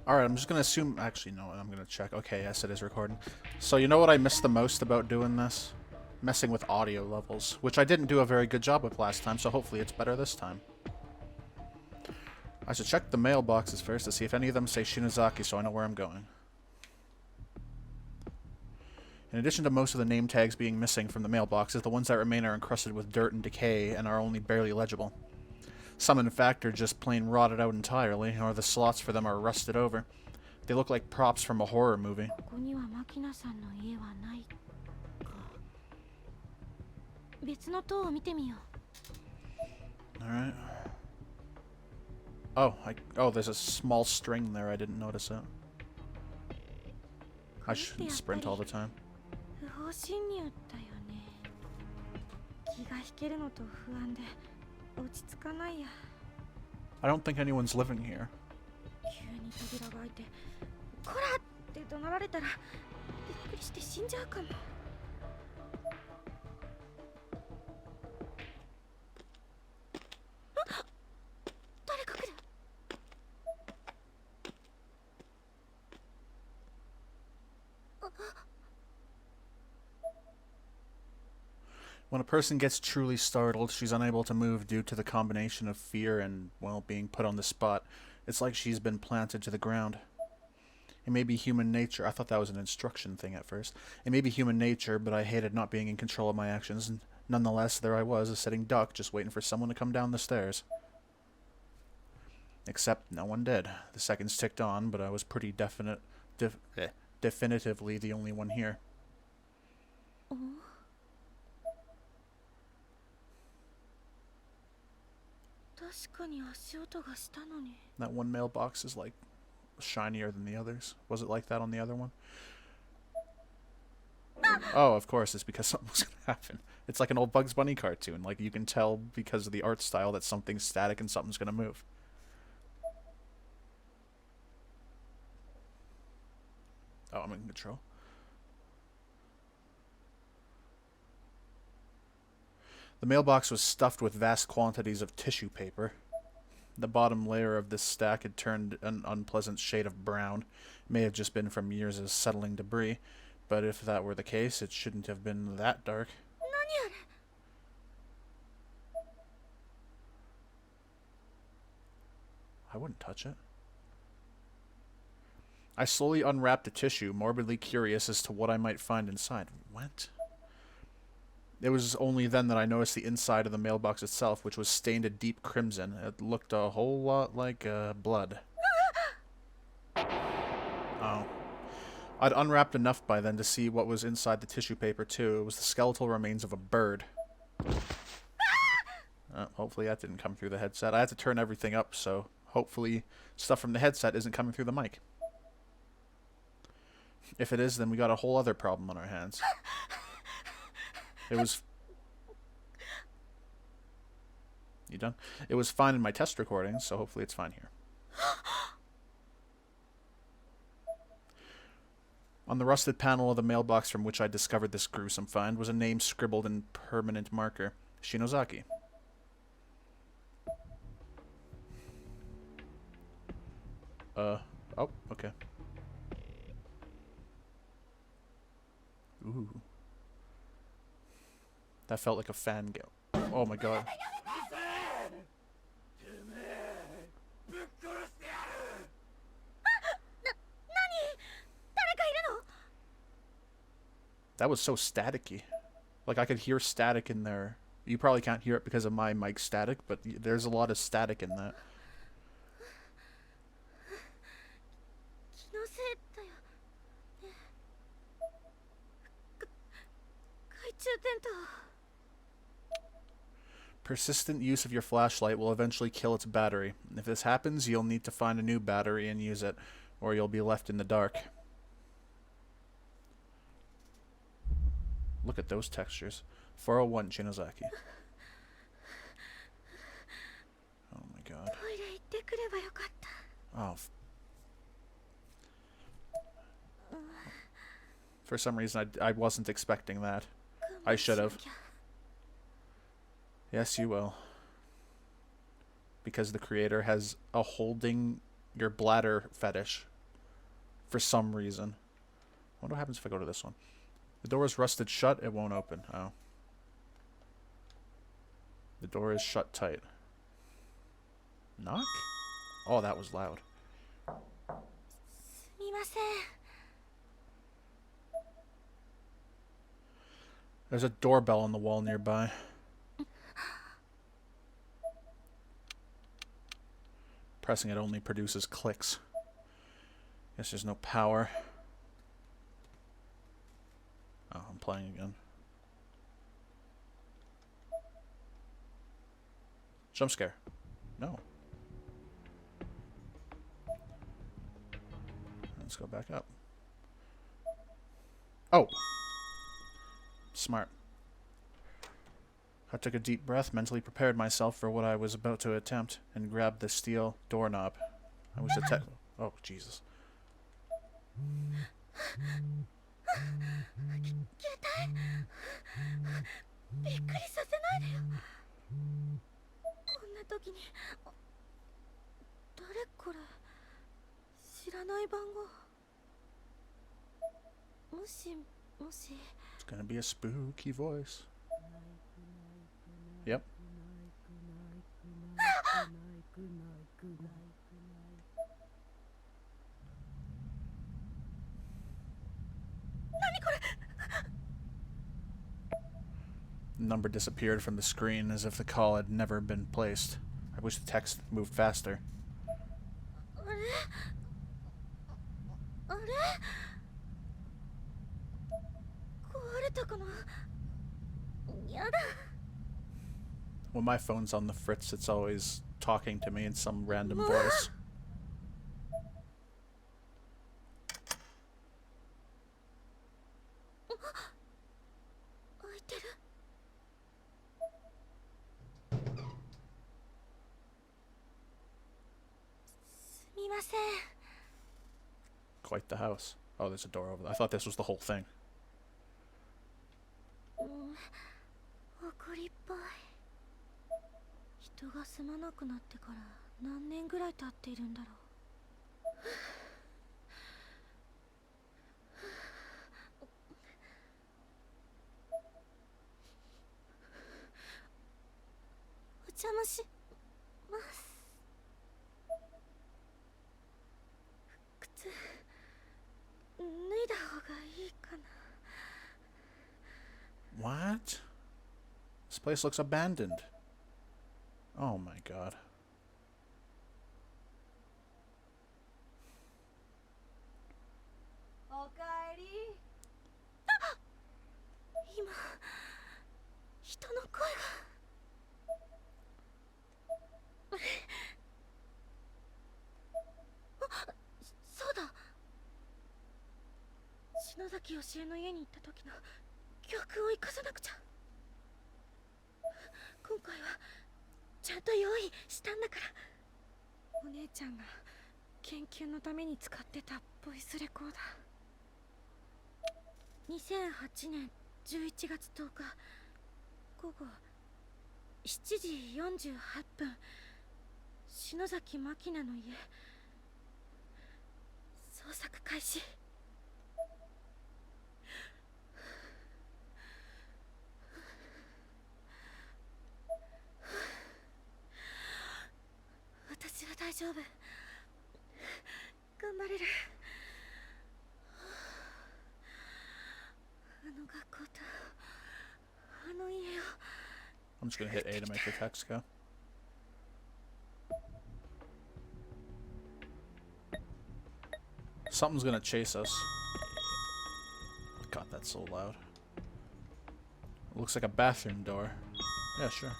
Alright, I'm just gonna assume... Actually, no, I'm gonna check. Okay, yes, it is recording. So you know what I missed the most about doing this? Messing with audio levels, which I didn't do a very good job with last time, so hopefully it's better this time. I should check the mailboxes first to see if any of them say Shinozaki so I know where I'm going. In addition to most of the name tags being missing from the mailboxes, the ones that remain are encrusted with dirt and decay and are only barely legible. Some, in fact, are just plain rotted out entirely, or the slots for them are rusted over. They look like props from a horror movie. Alright. Oh, there's a small string there. I didn't notice it. I shouldn't sprint all the time. I don't think anyone's living here. When a person gets truly startled, she's unable to move due to the combination of fear and, well, being put on the spot. It's like she's been planted to the ground. It may be human nature. I thought that was an instruction thing at first. It may be human nature, but I hated not being in control of my actions. And nonetheless, there I was, a sitting duck, just waiting for someone to come down the stairs. Except no one did. The seconds ticked on, but I was pretty definitively the only one here. That one mailbox is like shinier than the others. Was it like that on the other one? Oh, of course, it's because something was gonna happen. It's like an old Bugs Bunny cartoon. Like, you can tell because of the art style that something's static and something's gonna move. Oh, I'm in control. The mailbox was stuffed with vast quantities of tissue paper. The bottom layer of this stack had turned an unpleasant shade of brown. It may have just been from years of settling debris, but if that were the case, it shouldn't have been that dark. I wouldn't touch it. I slowly unwrapped the tissue, morbidly curious as to what I might find inside. What? It was only then that I noticed the inside of the mailbox itself, which was stained a deep crimson. It looked a whole lot like blood. Oh. I'd unwrapped enough by then to see what was inside the tissue paper, too. It was the skeletal remains of a bird. Hopefully that didn't come through the headset. I had to turn everything up, so hopefully stuff from the headset isn't coming through the mic. If it is, then we got a whole other problem on our hands. It was... You done? It was fine in my test recordings, so hopefully it's fine here. On the rusted panel of the mailbox from which I discovered this gruesome find was a name scribbled in permanent marker. Shinozaki. Oh, okay. Ooh. That felt like a fan go. Oh my god. That was so staticky. Like, I could hear static in there. You probably can't hear it because of my mic static, but there's a lot of static in that. Persistent use of your flashlight will eventually kill its battery. If this happens, you'll need to find a new battery and use it, or you'll be left in the dark. Look at those textures. 401 Shinozaki. Oh my god. Oh. For some reason, I wasn't expecting that. I should have. Yes, you will. Because the creator has a holding your bladder fetish. For some reason. I wonder what happens if I go to this one. The door is rusted shut. It won't open. Oh. The door is shut tight. Knock? Oh, that was loud. There's a doorbell on the wall nearby. Pressing it only produces clicks. Guess there's no power. Oh, I'm playing again. Jump scare. No. Let's go back up. Oh! Smart. I took a deep breath, mentally prepared myself for what I was about to attempt, and grabbed the steel doorknob. I was Oh, Jesus. It's gonna be a spooky voice. Yep. The number disappeared from the screen as if the call had never been placed. I wish the text moved faster. When my phone's on the fritz, it's always talking to me in some random voice. Quite the house. Oh, there's a door over there. I thought this was the whole thing. What? This place looks abandoned. Oh my god. Shinozaki 教えの家に行った時の記憶を生かさなくちゃ。今回はちゃんと用意したんだから。お姉ちゃんが研究のために使ってたボイスレコーダー。2008年11月10日午後7時48分、篠崎マキナの家。捜索開始。私は大丈夫。頑張れる。あの学校とあの家を。I'm just gonna hit A to make the text go. Something's gonna chase us. God, that's so loud. It looks like a bathroom door. Yeah, sure.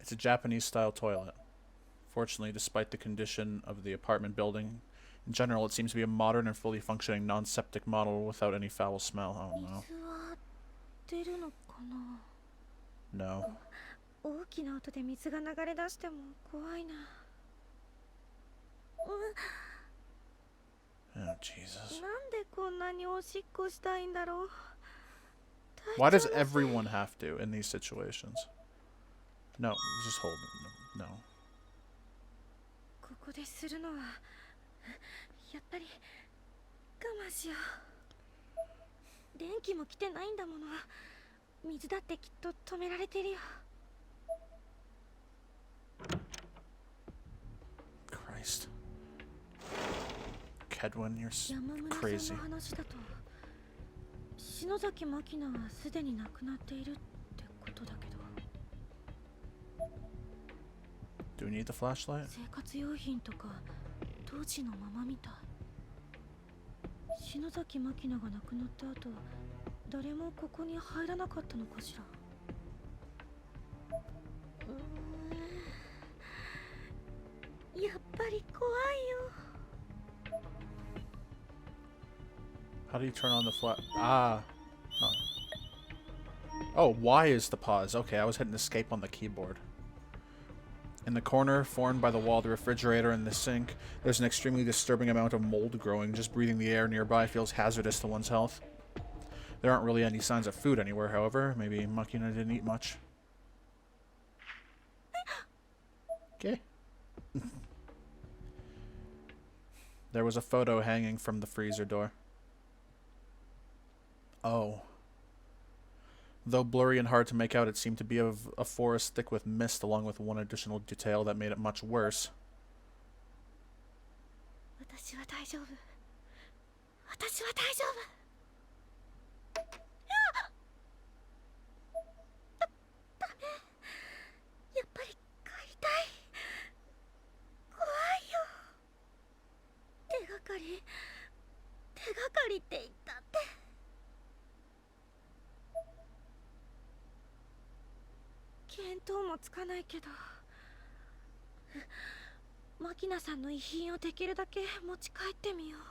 It's a Japanese-style toilet. Fortunately, despite the condition of the apartment building, in general, it seems to be a modern and fully functioning non-septic model without any foul smell. Oh no. No. Oh, Jesus. Why does everyone have to in these situations? No, just hold it. No. ここでするのはやっぱり我慢しよう。電気も来てないんだもの。水だってきっと止められてるよ。 Christ. Kedwin, you're 山村さ crazy. んの話だと篠崎真希菜はすでに亡くなっているってことだけど、 Do we need the flashlight? 生活用品とか当時のままみたい。篠崎真希菜が亡くなった後、誰もここに入らなかったのかしら。やっぱり怖いよ。 How do you turn on the flash? Ah. Oh, Y is the pause. Okay, I was hitting escape on the keyboard. In the corner, formed by the wall, the refrigerator, and the sink, there's an extremely disturbing amount of mold growing. Just breathing the air nearby feels hazardous to one's health. There aren't really any signs of food anywhere, however. Maybe Makina didn't eat much. Okay. There was a photo hanging from the freezer door. Oh. Though blurry and hard to make out, it seemed to be of a forest thick with mist, along with one additional detail that made it much worse. 私は大丈夫。私は大丈夫。ダメ。やっぱり帰りたい。怖いよ。手がかり。手がかりって言ったって。見当もつかないけど、牧野さんの遺品をできるだけ持ち帰ってみよう。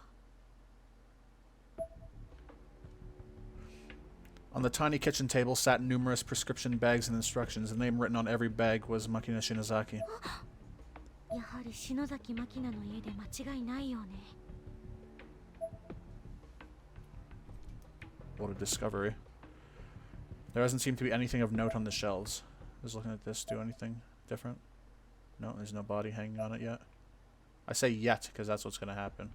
On the tiny kitchen table sat numerous prescription bags and instructions. The name written on every bag was Makina Shinozaki. やはり篠崎牧野の家で間違いないようね。 What a discovery. There doesn't seem to be anything of note on the shelves. Does looking at this do anything different? No, there's no body hanging on it yet. I say yet because that's what's going to happen.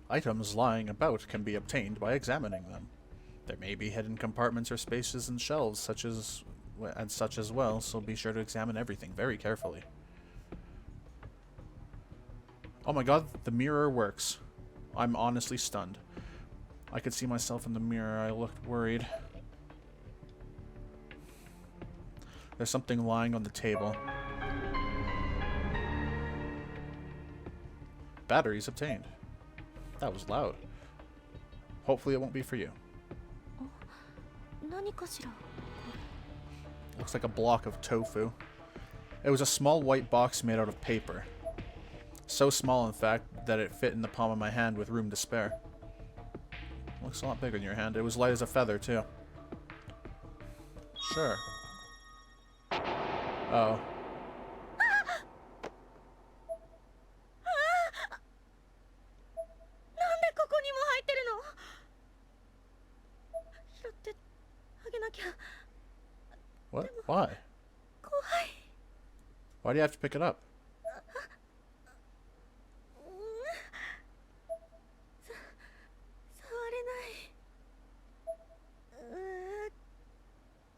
Items lying about can be obtained by examining them. There may be hidden compartments or spaces in shelves such as well, so be sure to examine everything very carefully. Oh my god, the mirror works. I'm honestly stunned. I could see myself in the mirror. I looked worried. There's something lying on the table. Batteries obtained. That was loud. Hopefully it won't be for you. 何かしら。 Looks like a block of tofu. It was a small white box made out of paper. So small, in fact, that it fit in the palm of my hand with room to spare. Looks a lot bigger than your hand. It was light as a feather, too. Sure. Oh. なんでここにも入ってるの。拾ってあげなきゃ。 What? Why? 怖い。 Why do you have to pick it up? 触れない。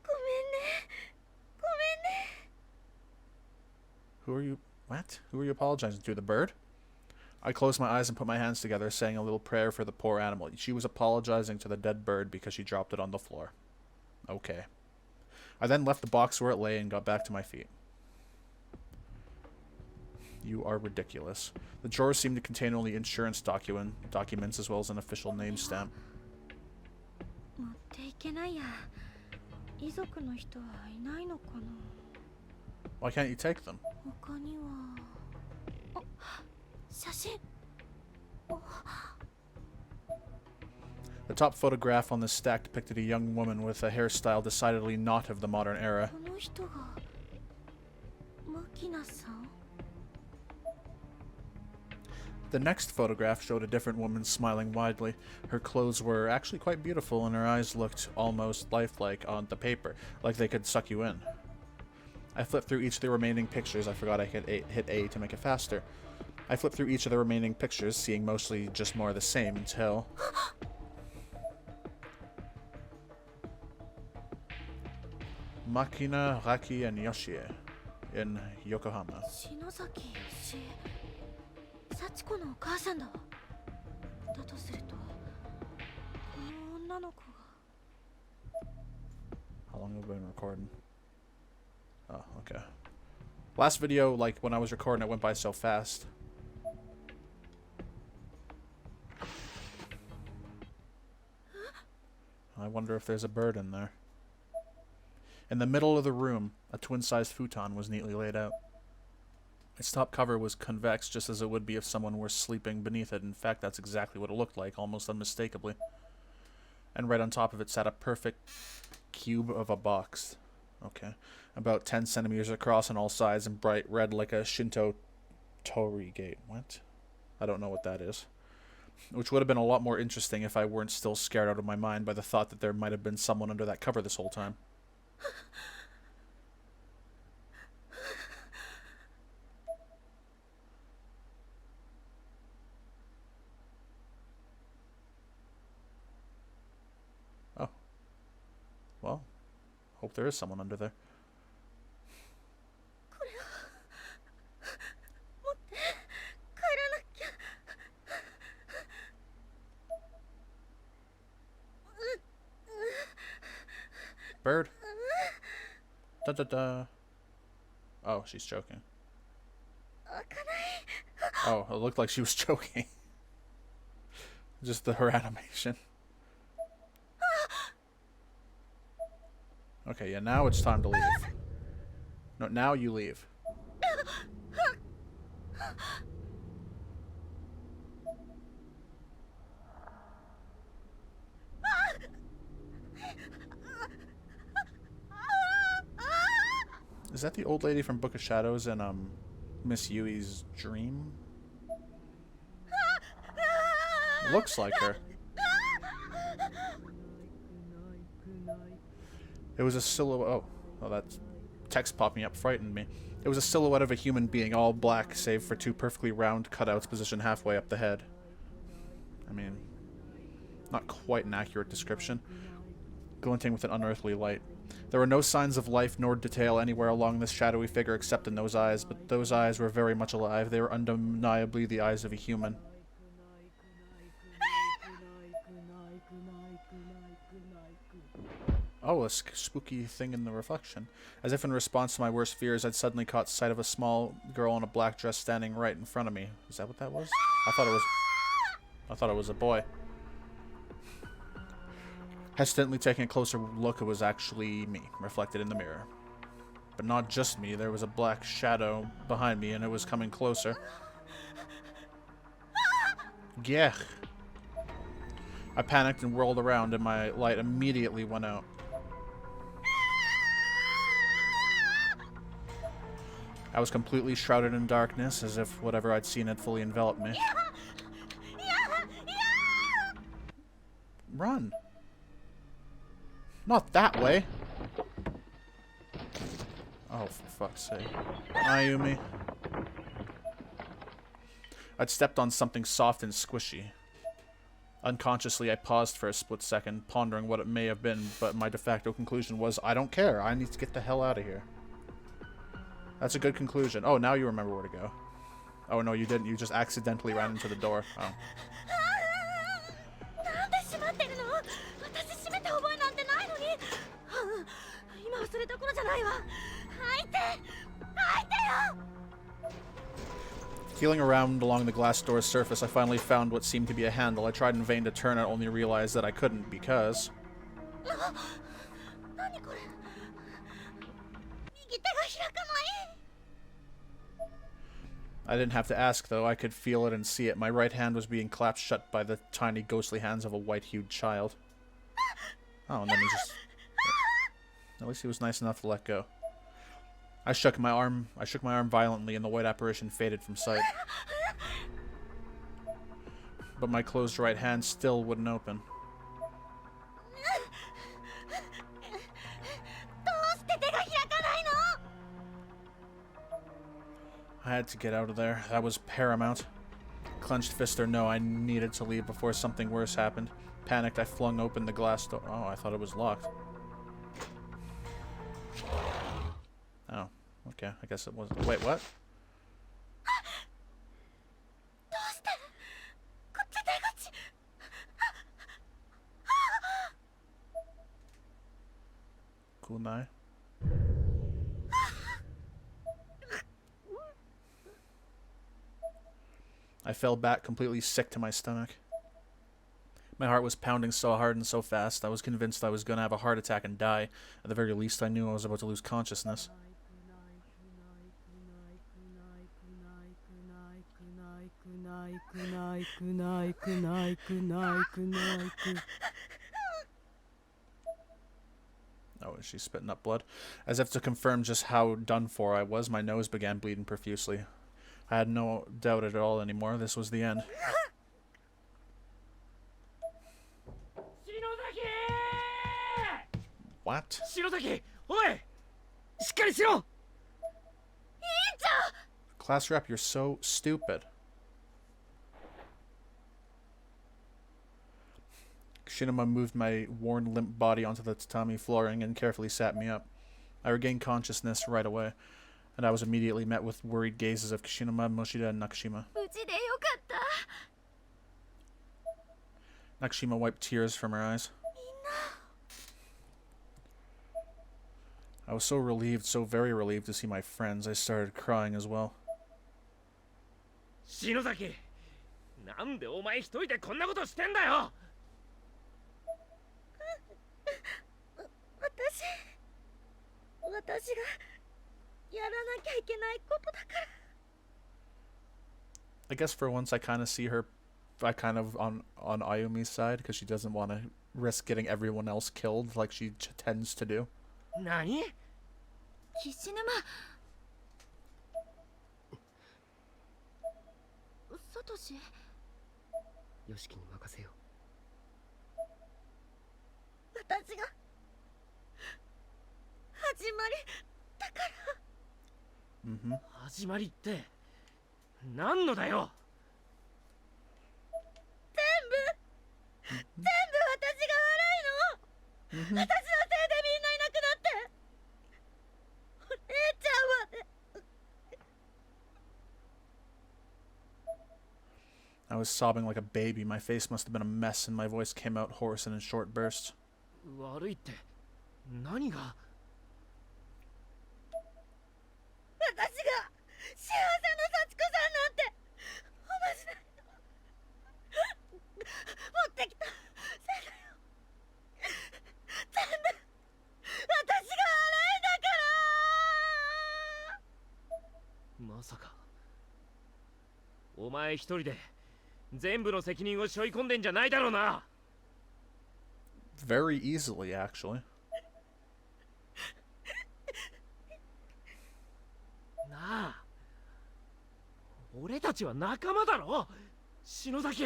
ごめんね。ごめんね。 Who are you? What? Who are you apologizing to? The bird? I closed my eyes and put my hands together, saying a little prayer for the poor animal. She was apologizing to the dead bird because she dropped it on the floor. Okay. I then left the box where it lay and got back to my feet. You are ridiculous. The drawers seem to contain only insurance documents as well as an official name stamp. 持っていけないや。遺族の人はいないのかな。 Why can't you take them? 他には。あ、写真。 The top photograph on the stack depicted a young woman with a hairstyle decidedly not of the modern era. この人が牧野さん。The next photograph showed a different woman smiling widely. Her clothes were actually quite beautiful, and her eyes looked almost lifelike on the paper, like they could suck you in. I flipped through each of the remaining pictures. I forgot I hit A to make it faster. I flipped through each of the remaining pictures, seeing mostly just more of the same until... Makina, Raki, and Yoshie in Yokohama. Shinozaki Yoshie. Sachiko no okaasan da wa. Da to suru to, kono onna no ko ga. How long have we been recording? Oh, okay. Last video, like, when I was recording, it went by so fast. I wonder if there's a bird in there. In the middle of the room, a twin-sized futon was neatly laid out. Its top cover was convex, just as it would be if someone were sleeping beneath it. In fact, that's exactly what it looked like, almost unmistakably. And right on top of it sat a perfect cube of a box. Okay. About 10 centimeters across on all sides and bright red like a Shinto torii gate. What? I don't know what that is. Which would have been a lot more interesting if I weren't still scared out of my mind by the thought that there might have been someone under that cover this whole time. Oh. Well, hope there is someone under there. Bird? Da da da. Oh, she's choking. Oh, it looked like she was choking. Just her animation. Okay, yeah, now it's time to leave. No, now you leave. Is that the old lady from Book of Shadows and Miss Yui's dream? Looks like her. It was a silhouette. Oh, that text popping up frightened me. It was a silhouette of a human being, all black, save for two perfectly round cutouts positioned halfway up the head. I mean, not quite an accurate description. Glinting with an unearthly light. There were no signs of life nor detail anywhere along this shadowy figure except in those eyes, but those eyes were very much alive. They were undeniably the eyes of a human. Oh, a spooky thing in the reflection. As if in response to my worst fears, I'd suddenly caught sight of a small girl in a black dress standing right in front of me. Is that what that was? I thought it was a boy. Hesitantly taking a closer look, it was actually me, reflected in the mirror. But not just me, there was a black shadow behind me, and it was coming closer. Gech! I panicked and whirled around, and my light immediately went out. I was completely shrouded in darkness, as if whatever I'd seen had fully enveloped me. Run! Not that way! Oh, for fuck's sake. Ayumi. I'd stepped on something soft and squishy. Unconsciously, I paused for a split second, pondering what it may have been, but my de facto conclusion was, I don't care. I need to get the hell out of here. That's a good conclusion. Oh, now you remember where to go. Oh, no, you didn't. You just accidentally ran into the door. Oh. Feeling around along the glass door's surface, I finally found what seemed to be a handle. I tried in vain to turn it, only realized that I couldn't because... I didn't have to ask, though. I could feel it and see it. My right hand was being clapped shut by the tiny, ghostly hands of a white-hued child. Oh, and then he just... At least he was nice enough to let go. I shook my arm violently, and the white apparition faded from sight. but my closed right hand still wouldn't open. どうして手が開かないの？ I had to get out of there. That was paramount. Clenched fist or no, I needed to leave before something worse happened. Panicked, I flung open the glass door. Oh, I thought it was locked. Oh, okay. I guess it wasn't. Wait, what? どうして？こっち出口。Kunai. I fell back, completely sick to my stomach. My heart was pounding so hard and so fast, I was convinced I was going to have a heart attack and die. At the very least, I knew I was about to lose consciousness. Oh, is she spitting up blood? As if to confirm just how done for I was, my nose began bleeding profusely. I had no doubt at all anymore. This was the end. What? Shinozaki! Oi! しっかりしろ! Class rep, you're so stupid. Shinoma moved my worn, limp body onto the tatami flooring and carefully sat me up. I regained consciousness right away, and I was immediately met with worried gazes of Shinoma, Moshida, and Nakashima. 無事でよかった。 Nakashima wiped tears from her eyes. I was so relieved, so very relieved to see my friends. I started crying as well. Shinozaki! なんでお前一人でこんなことしてんだよ! 私がやらなきゃいけないことだから。 I guess for once I kind of see her, I kind of on Ayumi's side, because she doesn't want to risk getting everyone else killed like she tends to do. 何? 岸沼。サトシ。ヨシキに任せよう。私が始まりだから。始まりって何のだよ。全部私が悪いの。私のせいでみんないなくなって。お姉ちゃんはね。I was sobbing like a baby. My face must have been a mess, and my voice came out hoarse and in short bursts. 悪いって何が? 私が幸せの幸子さんなんておまじないの持ってきたせいだよ。全部私が悪いんだから。まさかお前一人で全部の責任を背負い込んでんじゃないだろうな。 Very easily, actually. なあ、俺たちは仲間だろ、篠崎。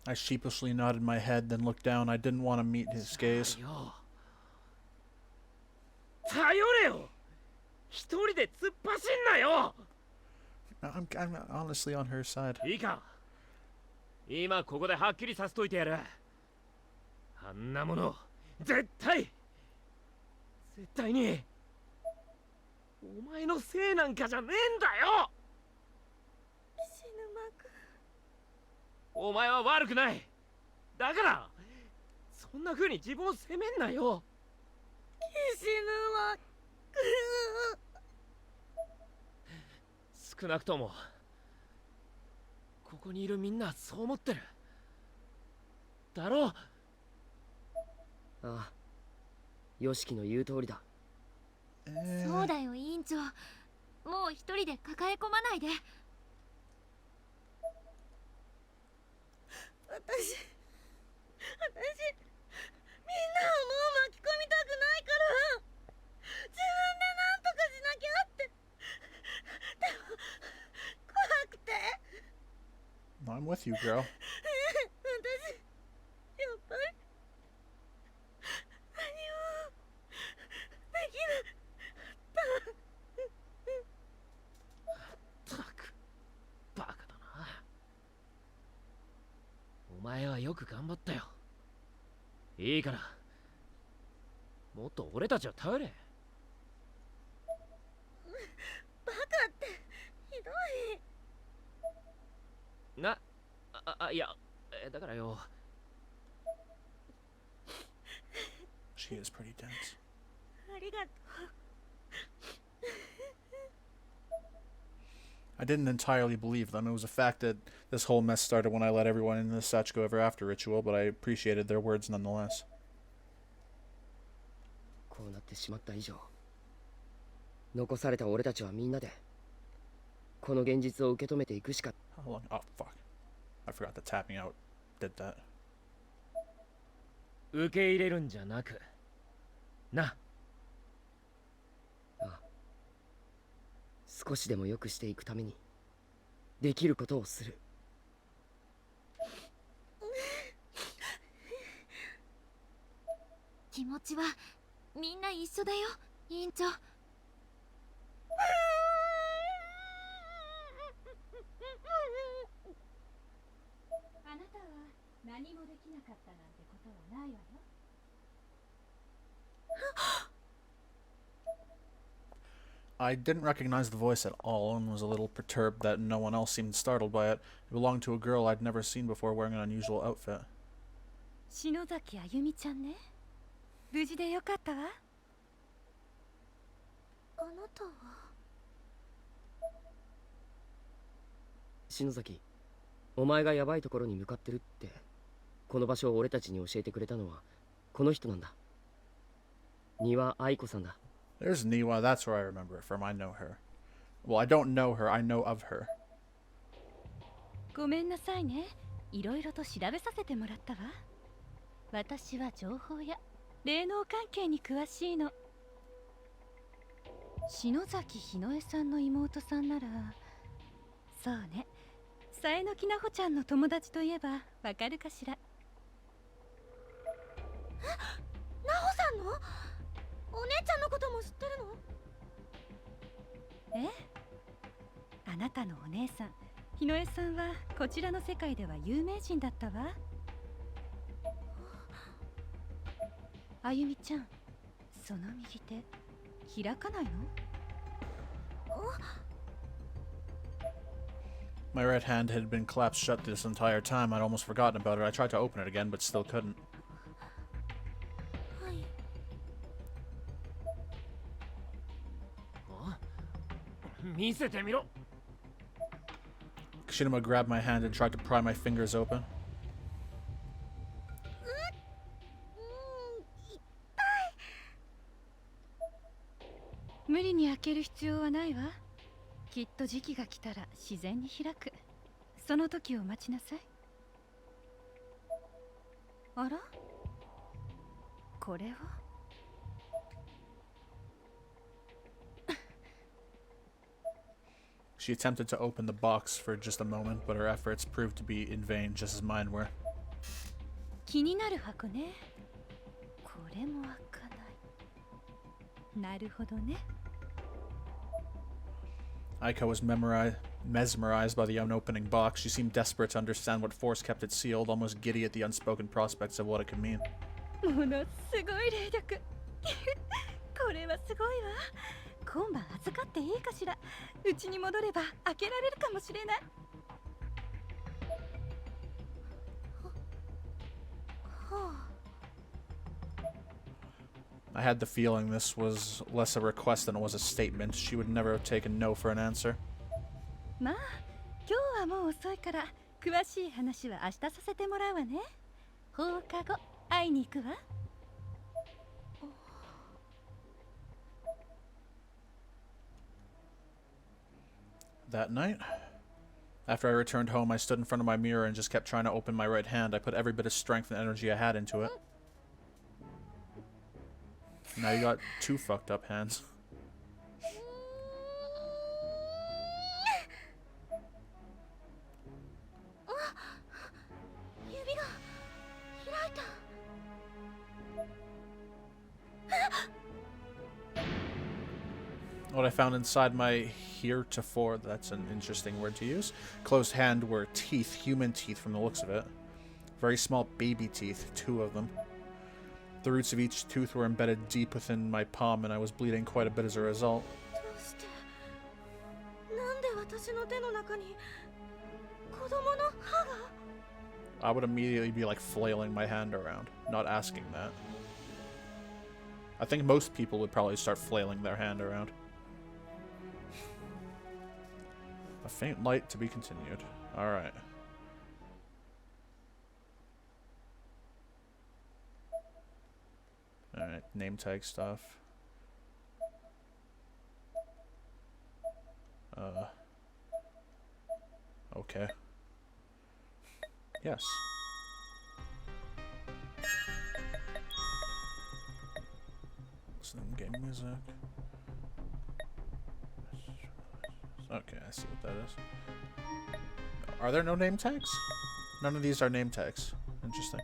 I sheepishly nodded my head, then looked down. I didn't want to meet his gaze. 頼れよ。一人で突っ走んなよ。 I'm honestly on her side. いいか、今ここではっきりさせといてやる。あんなもの絶対にお前のせいなんかじゃねえんだよ。岸沼君、お前は悪くない。だからそんな風に自分を責めんなよ。岸沼君。少なくともここにいるみんなそう思ってるだろう。ああ、ヨシキの言う通りだ。そうだよ委員長、もう一人で抱え込まないで。私みんなをもう巻き込みたくないから、自分でなんとかしな I'm with you, girl. 私やっぱり何もできなったくバカだな。お前はよく頑張ったよ。いいからもっと俺たちを頼れ。バカってひどい。いやだからよ。She is pretty dense. ありがとう。I didn't entirely believe them. It was a fact that this whole mess started when I let everyone in the Sachiko Ever After ritual, but I appreciated their words nonetheless. こうなってしまった以上、残された俺たちはみんなでこの現実を受け止めていくしか。 How long? Oh, fuck. I forgot that tapping out did that. 受け入れるんじゃなくな。ああ、少しでも良くしていくためにできることをする。気持ちはみんな一緒だよ、委員長。あなたは何もできなかったなんてことはないわよ。I didn't recognize the voice at all and was a little perturbed that no one else seemed startled by it. It belonged to a girl I'd never seen before wearing an unusual outfit. 篠崎あゆみちゃんね。無事でよかったわ。あなたは。篠崎、お前がヤバいところに向かってるって、この場所を俺たちに教えてくれたのはこの人なんだ。丹羽愛子さんだ。There's Niwa, that's where I remember it from. I know her. Well, I don't know her, I know of her. ごめんなさいね。いろいろと調べさせてもらったわ。私は情報や霊能関係に詳しいの。篠崎ひのえさんの妹さんなら、そうね、さえのきなほちゃんの友達といえばわかるかしら。なほさんのお姉ちゃんのことも知ってるの？ええ、あなたのお姉さんひのえさんはこちらの世界では有名人だったわ。あゆみちゃん、その右手開かないのMy right hand had been clapped shut this entire time. I'd almost forgotten about it. I tried to open it again, but still couldn't. はい。見せてみろ。 Kishinuma grabbed my hand and tried to pry my fingers open. 無理に開ける必要はないわ。きっと時期が来たら自然に開く。その時を待ちなさい。あら、これはShe attempted to open the box for just a moment, but her efforts proved to be in vain, just as mine were. 気になる箱ね。これも開かない。なるほどね。Aiko was mesmerized by the unopening box. She seemed desperate to understand what force kept it sealed, almost giddy at the unspoken prospects of what it could mean. ものすごい霊力。これはすごいわ。今晩預かっていいかしら。うちに戻れば開けられるかもしれない。I had the feeling this was less a request than it was a statement. She would never have taken no for an answer. まあ、今日はもう遅いから詳しい話は明日させてもらうわね。放課後会いに行くわ。That night, after I returned home, I stood in front of my mirror and just kept trying to open my right hand. I put every bit of strength and energy I had into it. Now you got two fucked up hands. What I found inside my heretofore, that's an interesting word to use, closed hand were teeth, human teeth from the looks of it. Very small baby teeth, 2 of them. The roots of each tooth were embedded deep within my palm, and I was bleeding quite a bit as a result. どうして、なんで私の手の中に子供の歯が？ I would immediately be like flailing my hand around, not asking that. I think most people would probably start flailing their hand around. A faint light to be continued. Alright. Alright, name tag stuff. Okay. Yes. Listening game music. Okay, I see what that is. Are there no name tags? None of these are name tags. Interesting.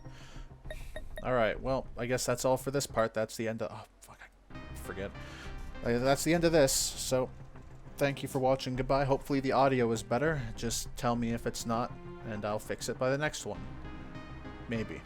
Alright, well, I guess that's all for this part. That's the end of... Oh, fuck, I forget. That's the end of this, so... Thank you for watching. Goodbye. Hopefully the audio is better. Just tell me if it's not, and I'll fix it by the next one. Maybe.